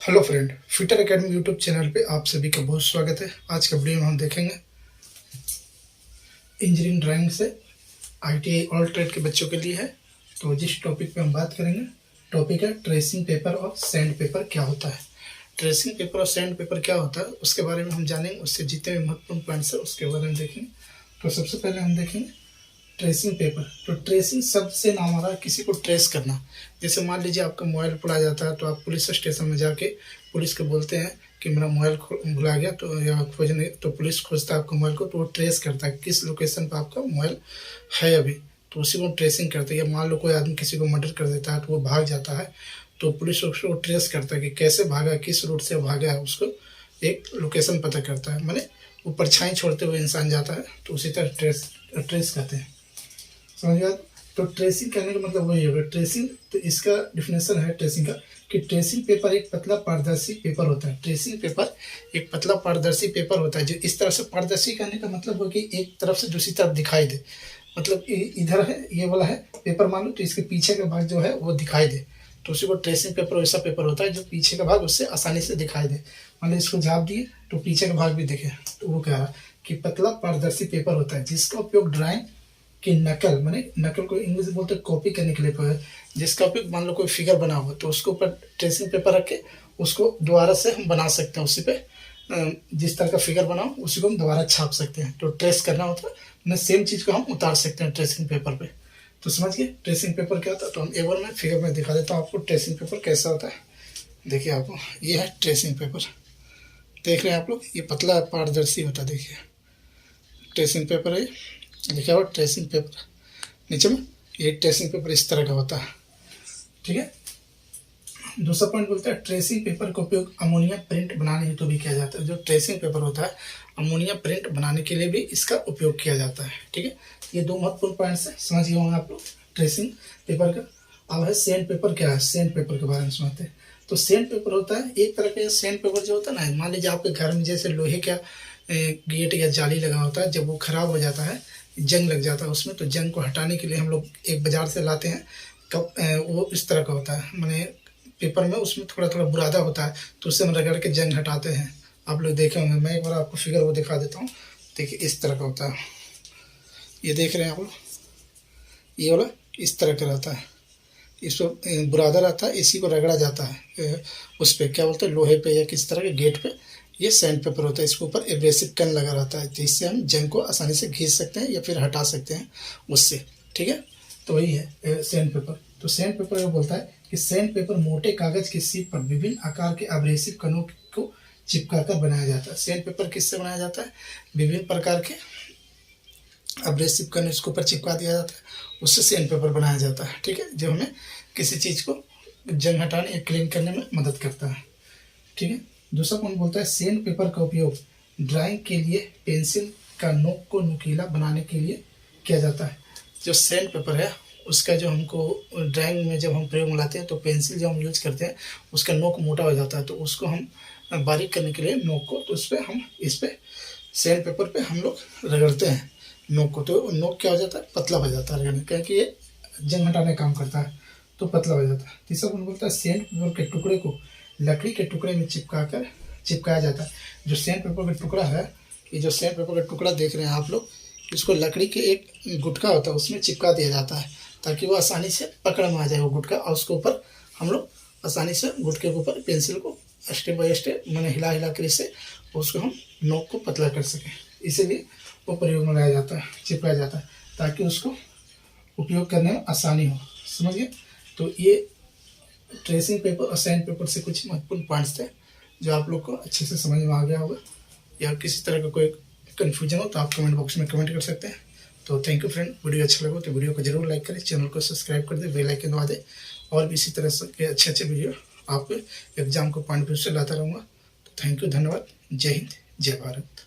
Hello friend, fitter academy YouTube channel पे आप सभी का बहुत स्वागत है। आज का वीडियो में हम देखेंगे इंजीनियरिंग ड्राइंग से आईटीआई ऑल ट्रेड के बच्चों के लिए है। तो जिस टॉपिक पे हम बात करेंगे, टॉपिक है ट्रेसिंग पेपर और सैंड पेपर क्या होता है। ट्रेसिंग पेपर और सैंड पेपर क्या होता है उसके बारे में हम जानेंगे, उससे जितने भी महत्वपूर्ण पॉइंट्स है उसके बारे में देखेंगे। तो सबसे पहले हम देखेंगे ट्रेसिंग पेपर। तो ट्रेसिंग शब्द से नाम आ रहा है किसी को ट्रेस करना। जैसे मान लीजिए आपका मोबाइल भुला जाता है तो आप पुलिस स्टेशन में जाके पुलिस को बोलते हैं कि मेरा मोबाइल भुला गया, तो या खोजने तो पुलिस खोजता है आपका मोबाइल को, तो वो ट्रेस करता है किस लोकेशन पर आपका मोबाइल है अभी, तो उसी को ट्रेसिंग करते हैं। या मान लो कोई आदमी किसी को मर्डर कर देता है तो वो भाग जाता है, तो पुलिस उसको ट्रेस करता है कि कैसे भागा, किस रूट से भागा है, उसको एक लोकेशन पता करता है। माने वो परछाई छोड़ते हुए इंसान जाता है, तो उसी तरह ट्रेस करते हैं। समझ गया। तो ट्रेसिंग करने का मतलब वही होगा ट्रेसिंग। तो इसका डिफिनेशन है ट्रेसिंग का कि ट्रेसिंग पेपर एक पतला पारदर्शी पेपर होता है। ट्रेसिंग पेपर एक पतला पारदर्शी पेपर होता है जो इस तरह से पारदर्शी करने का मतलब हो कि एक तरफ से दूसरी तरफ दिखाई दे। मतलब इधर है, ये वाला है पेपर मान लो, तो इसके पीछे का भाग जो है वो दिखाई दे, तो उसी को ट्रेसिंग पेपर वैसा पेपर होता है जो पीछे का भाग उससे आसानी से दिखाई दे। मान लो इसको झाँप दिए तो पीछे का भाग भी दिखे, तो वो कह रहा कि पतला पारदर्शी पेपर होता है जिसका उपयोग ड्राइंग कि नकल, माने नकल को इंग्लिश में बोलते हैं कॉपी करने के लिए, जिसका उपयोग मान लो कोई फिगर बना हुआ तो उसके ऊपर ट्रेसिंग पेपर रख के उसको दोबारा से हम बना सकते हैं। उसी पे जिस तरह का फिगर बनाओ उसी को हम दोबारा छाप सकते हैं। तो ट्रेस करना होता है, मैंने सेम चीज़ को हम उतार सकते हैं ट्रेसिंग पेपर पे। तो समझ गए ट्रेसिंग पेपर क्या होता है। तो हम एक बार मैं फिगर में दिखा देता हूँ आपको ट्रेसिंग पेपर कैसा होता है। देखिए आपको, ये है ट्रेसिंग पेपर, देख रहे हैं आप लोग, ये पतला पारदर्शी होता है। देखिए ट्रेसिंग पेपर है, लिखा हुआ ट्रेसिंग पेपर नीचे में, ये ट्रेसिंग पेपर इस तरह का होता है। ठीक है। दूसरा पॉइंट बोलता है ट्रेसिंग पेपर का उपयोग अमोनिया प्रिंट बनाने हेतु भी किया जाता है। जो ट्रेसिंग पेपर होता है अमोनिया प्रिंट बनाने के लिए भी इसका उपयोग किया जाता है। ठीक है, ये दो महत्वपूर्ण पॉइंट्स है, समझ गए होंगे आप लोग ट्रेसिंग पेपर का। अब है सैंड पेपर। क्या है सैंड पेपर के बारे में समझते हैं। तो सैंड पेपर होता है एक तरह का सैंड पेपर जो होता है ना, मान लीजिए आपके घर में जैसे लोहे का गेट या जाली लगा होता है, जब वो खराब हो जाता है, जंग लग जाता है उसमें, तो जंग को हटाने के लिए हम लोग एक बाजार से लाते हैं कप, वो इस तरह का होता है, मैंने पेपर में उसमें थोड़ा थोड़ा बुरादा होता है, तो उससे हम रगड़ के जंग हटाते हैं। आप लोग देखे होंगे, मैं एक बार आपको फिगर वो दिखा देता हूँ। देखिए इस तरह का होता है, ये देख रहे हैं आप लोग, ये वाला इस तरह का रहता है, इस पर बुरादा रहता है, इसी को रगड़ा जाता है उस पर क्या बोलते हैं लोहे पे या किसी तरह के गेट पे। ये सैंड पेपर होता है, इसके ऊपर एब्रेसिव कन लगा रहता है जिससे हम जंग को आसानी से घिस सकते हैं या फिर हटा सकते हैं उससे। ठीक है, तो वही है सैंड पेपर। तो सैंड पेपर ये बोलता है कि सैंड पेपर मोटे कागज की शीट पर विभिन्न आकार के एब्रेसिव कणों को चिपका कर बनाया जाता है। सैंड पेपर किससे बनाया जाता है, विभिन्न प्रकार के एब्रेसिव कण इसके ऊपर चिपका दिया जाता है, उससे सैंड पेपर बनाया जाता है। ठीक है, जो हमें किसी चीज़ को जंग हटाने या क्लीन करने में मदद करता है। ठीक है। दूसरा पॉइंट बोलता है सैंड पेपर का उपयोग ड्राइंग के लिए पेंसिल का नोक को नुकीला बनाने के लिए किया जाता है। जो सैंड पेपर है उसका जो हमको ड्राइंग में जब हम प्रयोग में लाते हैं तो पेंसिल जो हम यूज करते हैं उसका नोक मोटा हो जाता है, तो उसको हम बारीक करने के लिए नोक को, तो उस पर हम इस पर सैंड पेपर पे हम लोग रगड़ते हैं नोक को, तो नोक क्या हो जाता है पतला हो जाता है रगड़ने, क्योंकि ये जंग हटाने का काम करता है, तो पतला हो जाता है। तीसरा पॉइंट बोलता है सैंड पेपर के टुकड़े को लकड़ी के टुकड़े में चिपकाया जाता है। जो सैंड पेपर का टुकड़ा है, ये जो सैंड पेपर का टुकड़ा देख रहे हैं आप लोग, इसको लकड़ी के एक गुटका होता है उसमें चिपका दिया जाता है ताकि वो आसानी से पकड़ में आ जाए वो गुटका, और उसके ऊपर हम लोग आसानी से गुटके के ऊपर पेंसिल को स्टेप बाय स्टेप मैंने हिला हिला कर इससे उसको हम नोक को पतला कर सकें। इसीलिए वो प्रयोग में लाया जाता है, चिपकाया जाता है ताकि उसको उपयोग करने में आसानी हो। समझिए। तो ये ट्रेसिंग पेपर और सैंड पेपर से कुछ महत्वपूर्ण पॉइंट्स थे जो आप लोग को अच्छे से समझ में आ गया होगा। या किसी तरह का कोई कन्फ्यूजन हो तो आप कमेंट बॉक्स में कमेंट कर सकते हैं। तो थैंक यू फ्रेंड, वीडियो अच्छा लगा तो वीडियो को जरूर लाइक करें, चैनल को सब्सक्राइब कर दें, बेल आइकन दबा दें, और भी इसी तरह के अच्छे अच्छे वीडियो आपके एग्जाम को पॉइंट व्यू से लाता रहूँगा। तो थैंक यू, धन्यवाद, जय हिंद, जय भारत।